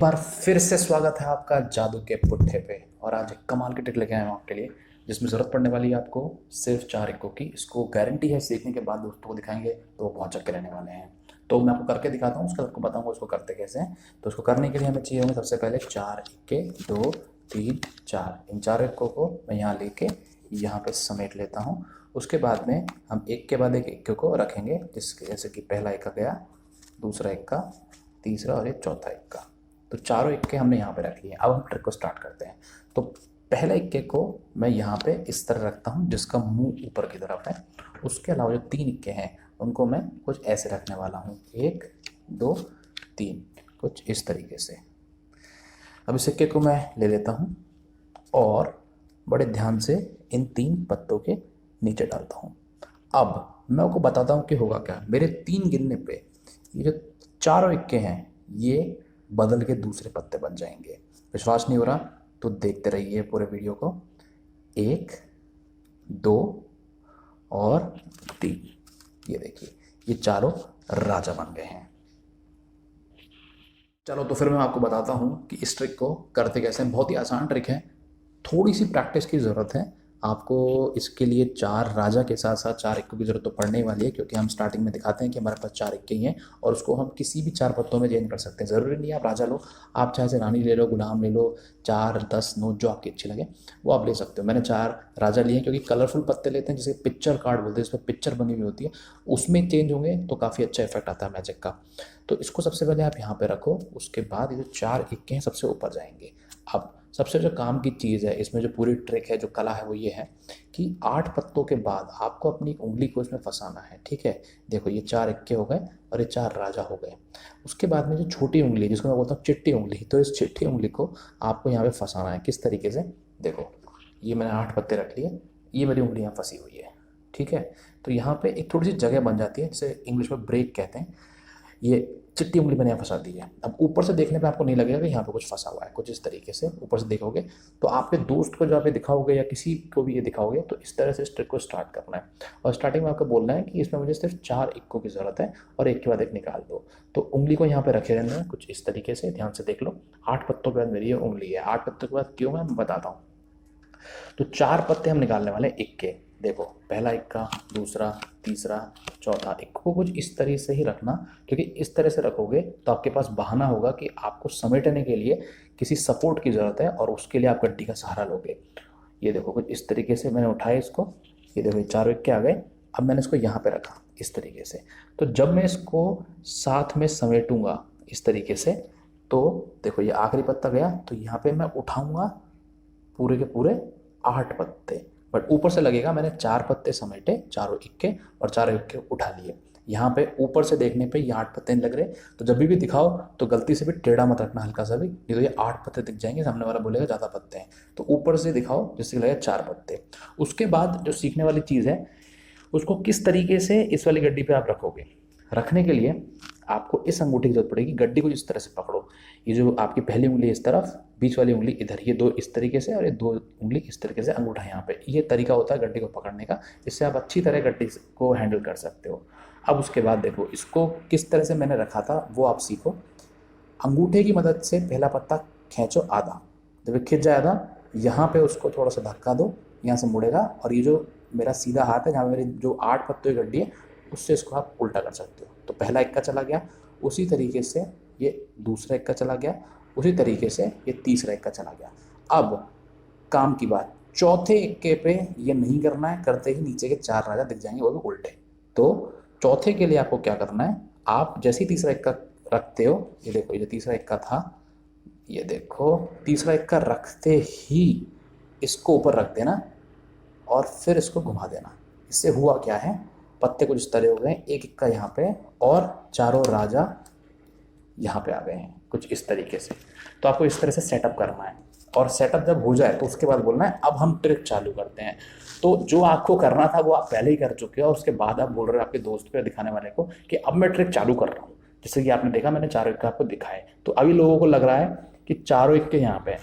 बार फिर से स्वागत है आपका जादू के पुट्ठे पे। और आज एक कमाल की ट्रिक लेके आया हूँ आपके लिए, जिसमें ज़रूरत पड़ने वाली है आपको सिर्फ 4 इक्को की। इसको गारंटी है सीखने के बाद दोस्तों को दिखाएंगे तो वो बहुत चक्के रहने वाले हैं। तो मैं आपको करके दिखाता हूँ, उसके बाद आपको बताऊँगा उसको करते कैसे हैं। तो उसको करने के लिए हमें चाहिए होंगे सबसे पहले 4 इक्के, 2 3 4। इन 4 इक्कों को मैं यहाँ लेके यहाँ पे समेट लेता हूँ। उसके बाद में हम एक के बाद एक इक्के को रखेंगे, जिसके जैसे कि पहला इक्का गया, दूसरा इक्का, तीसरा और ये चौथा इक्का। तो चारों इक्के हमने यहाँ पे रख लिए। अब हम ट्रिक को स्टार्ट करते हैं। तो पहले इक्के को मैं यहाँ पे इस तरह रखता हूँ जिसका मुंह ऊपर की तरफ है। उसके अलावा जो 3 इक्के हैं उनको मैं कुछ ऐसे रखने वाला हूँ, 1 2 3, कुछ इस तरीके से। अब इस इक्के को मैं ले लेता हूँ और बड़े ध्यान से इन 3 पत्तों के नीचे डालता हूँ। अब मैं आपको बताता हूँ कि होगा क्या। मेरे 3 गिनने पे ये जो चारों इक्के हैं ये बदल के दूसरे पत्ते बन जाएंगे। विश्वास नहीं हो रहा तो देखते रहिए पूरे वीडियो को। 1 2 और 3, ये देखिए ये चारों राजा बन गए हैं। चलो तो फिर मैं आपको बताता हूँ कि इस ट्रिक को करते कैसे हैं। बहुत ही आसान ट्रिक है, थोड़ी सी प्रैक्टिस की ज़रूरत है आपको। इसके लिए 4 राजा के साथ साथ 4 इक्कों की ज़रूरत तो पड़ने ही वाली है, क्योंकि हम स्टार्टिंग में दिखाते हैं कि हमारे पास 4 इक्के ही हैं और उसको हम किसी भी 4 पत्तों में चेंज कर सकते हैं। ज़रूरी नहीं है आप राजा लो, आप चाहे से रानी ले लो, गुलाम ले लो, 4 10 9 जो आपकी अच्छी लगे वो आप ले सकते हो। मैंने 4 राजा लिए हैं क्योंकि कलरफुल पत्ते लेते हैं, जिसे पिक्चर कार्ड बोलते हैं, इस पर पिक्चर बनी हुई होती है, उसमें चेंज होंगे तो काफ़ी अच्छा इफेक्ट आता है मैजिक का। तो इसको सबसे पहले आप यहाँ पे रखो, उसके बाद ये जो 4 इक्के हैं सबसे ऊपर जाएंगे। अब सबसे जो काम की चीज़ है इसमें, जो पूरी ट्रिक है, जो कला है, वो ये है कि 8 पत्तों के बाद आपको अपनी उंगली को इसमें फंसाना है। ठीक है, देखो ये 4 इक्के हो गए और ये 4 राजा हो गए। उसके बाद में जो छोटी उंगली है, जिसको मैं बोलता हूँ चिट्टी उंगली, तो इस चिट्टी उंगली को आपको यहाँ पे फंसाना है। किस तरीके से, देखो ये मैंने 8 पत्ते रख लिए, ये मेरी उंगली यहाँ फंसी हुई है। ठीक है, तो यहाँ पे एक थोड़ी सी जगह बन जाती है, जिसे इंग्लिश में ब्रेक कहते हैं। ये चिट्टी उंगली मैंने यहाँ फंसा दी है। अब ऊपर से देखने पे आपको नहीं लगेगा कि यहाँ पे कुछ फंसा हुआ है। कुछ इस तरीके से ऊपर से देखोगे तो आपके दोस्त को जो आप ये दिखाओगे या किसी को भी ये दिखाओगे, तो इस तरह से इस ट्रिक को स्टार्ट करना है। और स्टार्टिंग में आपको बोलना है कि इसमें मुझे सिर्फ 4 इक्कों की ज़रूरत है और एक के बाद एक निकाल दो। तो उंगली को यहाँ पे रखे रहना है कुछ इस तरीके से, ध्यान से देख लो। 8 पत्तों के बाद मेरी ये उंगली है। 8 पत्तों के बाद क्यों, मैं बताता हूँ। तो 4 पत्ते हम निकालने वाले हैं इक्के। देखो पहला इक्का, दूसरा, तीसरा, चौथा। इक्को को कुछ इस तरह से ही रखना, क्योंकि इस तरह से रखोगे तो आपके पास बहाना होगा कि आपको समेटने के लिए किसी सपोर्ट की ज़रूरत है और उसके लिए आप गड्डी का सहारा लोगे। ये देखो कुछ इस तरीके से मैंने उठाया इसको, ये देखो ये 4 इक्के आ गए। अब मैंने इसको यहाँ पे रखा इस तरीके से। तो जब मैं इसको साथ में समेटूंगा इस तरीके से, तो देखो ये आखिरी पत्ता गया, तो यहाँ पे मैं उठाऊंगा पूरे के पूरे 8 पत्ते। बट ऊपर से लगेगा मैंने 4 पत्ते समेटे, चारों इक्के, और 4 इक्के उठा लिए। यहाँ पे ऊपर से देखने पे ये 8 पत्ते नहीं लग रहे, तो जब भी दिखाओ तो गलती से भी टेढ़ा मत रखना हल्का सा भी, नहीं तो ये 8 पत्ते दिख जाएंगे, सामने वाला बोलेगा ज़्यादा पत्ते हैं। तो ऊपर से दिखाओ जिससे लगेगा 4 पत्ते। उसके बाद जो सीखने वाली चीज़ है, उसको किस तरीके से इस वाली गड्डी पे आप रखोगे। रखने के लिए आपको इस अंगूठी की जरूरत पड़ेगी। गड्डी को इस तरह से पकड़ो, ये जो आपकी पहली उंगली इस तरफ, बीच वाली उंगली इधर, ये 2 इस तरीके से और ये 2 उंगली इस तरीके से, अंगूठा यहाँ पे। ये तरीका होता है गड्डी को पकड़ने का, इससे आप अच्छी तरह गड्डी को हैंडल कर सकते हो। अब उसके बाद देखो इसको किस तरह से मैंने रखा था वो आप सीखो। अंगूठे की मदद से पहला पत्ता खींचो आधा, जब ये खिंच जाए आधा, यहाँ पे उसको थोड़ा सा धक्का दो, यहाँ से मुड़ेगा, और ये जो मेरा सीधा हाथ है, जहाँ मेरी जो 8 पत्तों की गड्डी है, उससे इसको आप उल्टा कर सकते हो। तो पहला इक्का चला गया, उसी तरीके से ये दूसरा इक्का चला गया, उसी तरीके से ये तीसरा इक्का चला गया। अब काम की बात, चौथे इक्के पे ये नहीं करना है, करते ही नीचे के 4 राजा दिख जाएंगे, वो भी उल्टे। तो चौथे के लिए आपको क्या करना है, आप जैसे ही तीसरा इक्का रखते हो, ये देखो ये जो तीसरा इक्का था, ये देखो तीसरा इक्का रखते ही इसको ऊपर रख देना और फिर इसको घुमा देना। इससे हुआ क्या है, पत्ते कुछ इस तरह हो गए, एक इक्का यहाँ पे और चारों राजा यहाँ पे आ गए हैं कुछ इस तरीके से। तो आपको इस तरह से सेटअप करना है, और सेटअप जब हो जाए तो उसके बाद बोलना है अब हम ट्रिक चालू करते हैं। तो जो आपको करना था वो आप पहले ही कर चुके हो, और उसके बाद आप बोल रहे हो आपके दोस्त को या दिखाने वाले को कि अब मैं ट्रिक चालू कर रहा हूँ। जैसे कि आपने देखा मैंने 4 इक्के आपको दिखाए, तो अभी लोगों को लग रहा है कि 4 इक्के यहाँ पे।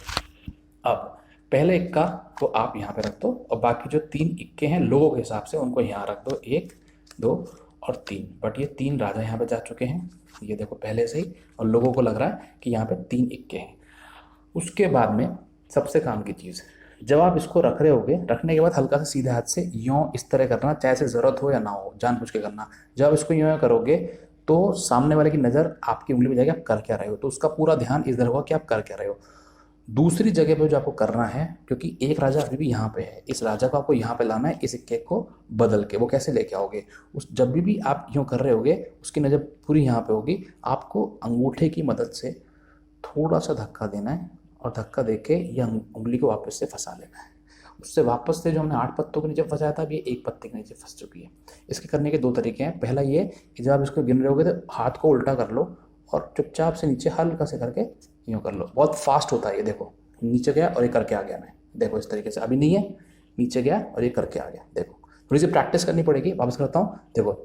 अब पहले इक्का को आप यहाँ पे रख दो, और बाकी जो 3 इक्के हैं लोगों के हिसाब से उनको यहाँ रख दो, 1 2 और 3, बट ये 3 राजा यहाँ पे जा चुके हैं, ये देखो पहले से ही, और लोगों को लग रहा है कि यहाँ पे 3 इक्के हैं। उसके बाद में सबसे काम की चीज़, जब आप इसको रख रहे होगे, रखने के बाद हल्का सा सीधे हाथ से यूँ इस तरह करना, चाहे से ज़रूरत हो या ना हो, जानबूझ के करना। जब इसको यूँ करोगे तो सामने वाले की नज़र आपकी उंगली में जाएगी आप कर क्या रहे हो, तो उसका पूरा ध्यान इधर होगा कि आप कर क्या रहे हो। दूसरी जगह पे जो आपको करना है, क्योंकि एक राजा अभी भी यहाँ पे है, इस राजा को आपको यहाँ पे लाना है, इस सिक्के को बदल के। वो कैसे लेके आओगे, उस जब भी आप यूँ कर रहे होगे उसकी नज़र पूरी यहाँ पे होगी, आपको अंगूठे की मदद से थोड़ा सा धक्का देना है, और धक्का दे के ये उंगली को वापस से फंसा लेना है। उससे वापस से जो हमने 8 पत्तों के नीचे फंसाया था, अब ये 1 पत्ते के नीचे फंस चुकी है। इसके करने के 2 तरीके हैं। पहला ये कि जब आप इसको गिन रहे होगे तो हाथ को उल्टा कर लो और चुपचाप से नीचे हल्का से करके यूँ कर लो। बहुत फास्ट होता है ये, देखो नीचे गया और ये करके आ गया मैं, देखो इस तरीके से। अभी नहीं है, नीचे गया और ये करके आ गया, देखो। थोड़ी सी प्रैक्टिस करनी पड़ेगी। वापस करता हूँ, देखो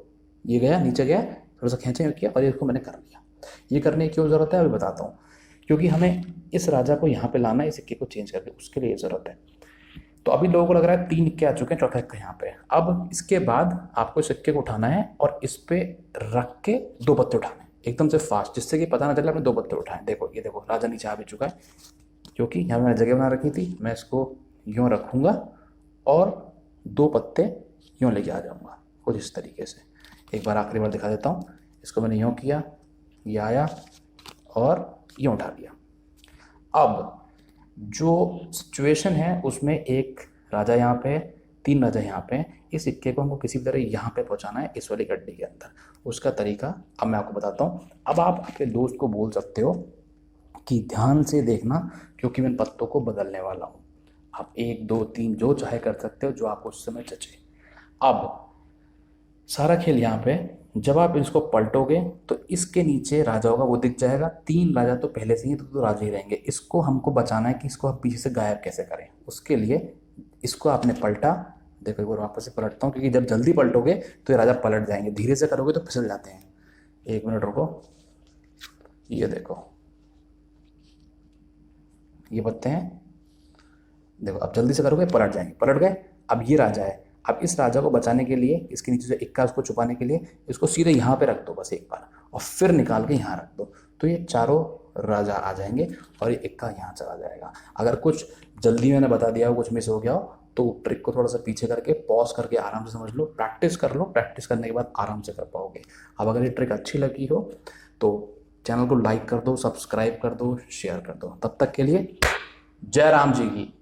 ये गया, नीचे गया, थोड़ा सा खींचा किया और इसको मैंने कर लिया। ये करने की क्यों ज़रूरत है अभी बताता हूँ। क्योंकि हमें इस राजा को यहाँ पे लाना है, इस सिक्के को चेंज करके, उसके लिए ज़रूरत है। तो अभी लोगों को लग रहा है 3 इक्के आ चुके हैं, चौथा इक्का यहाँ पे है। अब इसके बाद आपको इस सिक्के को उठाना है और इस पे रख के 2 पत्ते उठाने हैं एकदम से फास्ट, जिससे कि पता ना चले आपने 2 पत्ते उठाए। देखो ये देखो राजा नीचे आ भी चुका है, क्योंकि यहाँ मैंने जगह बना रखी थी। मैं इसको यूँ रखूँगा और 2 पत्ते यूँ लेके आ जाऊँगा कुछ इस तरीके से। एक बार आखिरी बार दिखा देता हूँ। इसको मैंने यूँ किया, ये आया और यूँ उठा लिया। अब जो सिचुएशन है उसमें एक राजा यहाँ पे है, 3 राजा यहाँ पे हैं। इस सिक्के को हमको किसी तरह यहाँ पे पहुँचाना है, इस वाली गड्डी के अंदर। उसका तरीका अब मैं आपको बताता हूँ। अब आप अपने दोस्त को बोल सकते हो कि ध्यान से देखना, क्योंकि मैं पत्तों को बदलने वाला हूँ। आप 1 2 3 जो चाहे कर सकते हो, जो आपको उस समय जचे। अब सारा खेल यहाँ पे, जब आप इसको पलटोगे तो इसके नीचे राजा होगा, वो दिख जाएगा। 3 राजा तो पहले से ही तो राजा ही रहेंगे। इसको हमको बचाना है कि इसको आप पीछे से गायब कैसे करें। उसके लिए इसको आपने पलटा, देखो एक बार वापस से पलटता हूँ, क्योंकि जब जल्दी पलटोगे तो ये राजा पलट जाएंगे, धीरे से करोगे तो फिसल जाते हैं। 1 मिनट रुको, ये देखो ये पत्ते हैं, देखो अब जल्दी से करोगे पलट जाएंगे, पलट गए। अब ये राजा है, अब इस राजा को बचाने के लिए, इसके नीचे जो इक्का उसको छुपाने के लिए इसको सीधे यहाँ पे रख दो बस एक बार, और फिर निकाल के यहाँ रख दो, तो ये चारों राजा आ जाएंगे और ये इक्का यहाँ चला जाएगा। अगर कुछ जल्दी मैंने बता दिया हो, कुछ मिस हो गया हो, तो ट्रिक को थोड़ा सा पीछे करके पॉज करके आराम से समझ लो, प्रैक्टिस कर लो। प्रैक्टिस करने के बाद आराम से कर पाओगे। अब अगर ये ट्रिक अच्छी लगी हो तो चैनल को लाइक कर दो, सब्सक्राइब कर दो, शेयर कर दो। तब तक के लिए जय राम जी की।